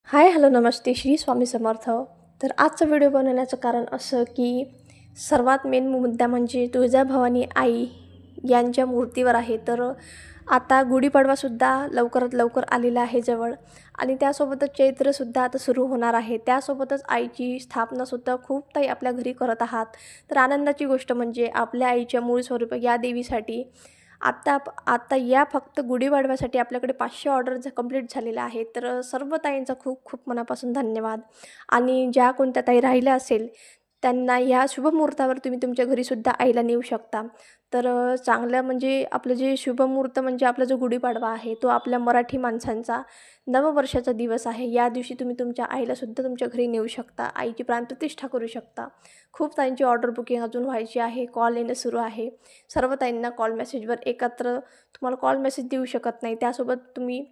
हाय, hello, नमस्ते, श्री स्वामी समर्थ. तर आजचा video बनवण्याचं कारण असं की सर्वात मेन मुद्दा म्हणजे तुळजाभवानी आई यांच्या मूर्तीवर आहे. तर आता गुढीपाडवासुद्धा लवकरात लवकर आलेला आहे जवळ आणि त्यासोबतच चैत्रसुद्धा आता सुरू होणार आहे. त्यासोबतच आईची स्थापनासुद्धा खूप काही आपल्या घरी करत आहात. तर आनंदाची गोष्ट म्हणजे आपल्या आईच्या मूळ स्वरूप या देवीसाठी आता या फक्त गुढीपाडव्यासाठी आपल्याकडे 500 ऑर्डर कंप्लीट झालेल्या आहेत. तर सर्व ताईंचा खूप खूप मनापासून धन्यवाद. आणि ज्या कोणत्या ताई राहिल्या असेल त्यांना ह्या शुभमुहूर्तावर तुम्ही तुमच्या घरीसुद्धा आईला नेऊ शकता. तर चांगलं म्हणजे आपलं जे शुभमुहूर्त म्हणजे आपला जो गुढीपाडवा आहे तो आपल्या मराठी माणसांचा नववर्षाचा दिवस आहे. या दिवशी तुम्ही तुमच्या आईलासुद्धा तुमच्या घरी नेऊ शकता. आईची प्राणप्रतिष्ठा करू शकता. खूप ताईंची ऑर्डर बुकिंग अजून व्हायची आहे. कॉल येणं सुरू आहे. सर्व ताईंना कॉल मेसेजवर एकत्र तुम्हाला कॉल मेसेज देऊ शकत नाही. त्यासोबत तुम्ही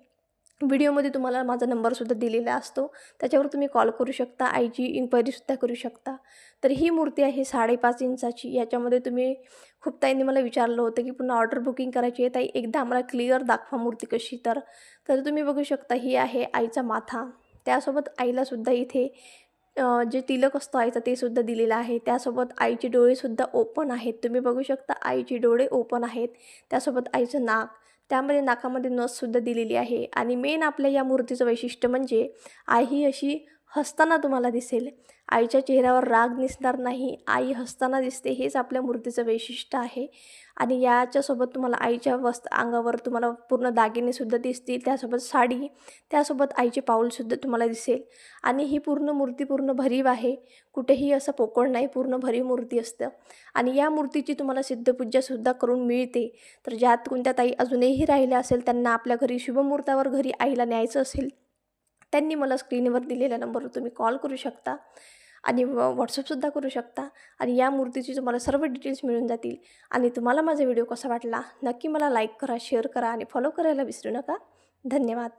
व्हिडिओमध्ये तुम्हाला माझा नंबरसुद्धा दिलेला असतो. त्याच्यावर तुम्ही कॉल करू शकता. आईची इन्क्वायरीसुद्धा करू शकता. तर ही मूर्ती आहे 5.5 इंचाची. याच्यामध्ये तुम्ही खूप ताईंनी मला विचारलं होतं की पुन्हा ऑर्डर बुकिंग करायची आहे ताई, एकदा आम्हाला क्लिअर दाखवा मूर्ती कशी. तर तर तुम्ही बघू शकता ही आहे आईचा माथा. त्यासोबत आईलासुद्धा इथे जे तिलक असतो आईचा ते सुद्धा दिलेलं आहे. त्यासोबत आईचे डोळेसुद्धा ओपन आहेत. तुम्ही बघू शकता आईचे डोळे ओपन आहेत. त्यासोबत आईचं नाक, त्यामध्ये नाकामध्ये नससुद्धा दिलेली आहे. आणि मेन आपल्या या मूर्तीचं वैशिष्ट्य म्हणजे आई ही अशी हसताना तुम्हाला दिसेल. आईच्या चेहऱ्यावर राग दिसणार नाही, आई हसताना दिसते. हेच आपल्या मूर्तीचं वैशिष्ट्य आहे. आणि याच्यासोबत तुम्हाला आईच्या अंगावर तुम्हाला पूर्ण दागिनेसुद्धा दिसतील. त्यासोबत साडी, त्यासोबत आईचे पाऊलसुद्धा तुम्हाला दिसेल. आणि ही पूर्ण मूर्ती पूर्ण भरीव आहे. कुठेही असं पोकळ नाही, पूर्ण भरीव मूर्ती असतं. आणि या मूर्तीची तुम्हाला सिद्धपूजासुद्धा करून मिळते. तर ज्यात कोणत्या ताई अजूनही राहिल्या असेल, त्यांना आपल्या घरी शुभमुहूर्तावर घरी आईला न्यायचं असेल, त्यांनी मला स्क्रीनवर दिलेल्या नंबरवर तुम्ही कॉल करू शकता आणि व्हॉट्सअपसुद्धा करू शकता. आणि या मूर्तीची तुम्हाला सर्व डिटेल्स मिळून जातील. आणि तुम्हाला माझा व्हिडिओ कसा वाटला नक्की मला लाईक करा, शेअर करा आणि फॉलो करायला विसरू नका. धन्यवाद.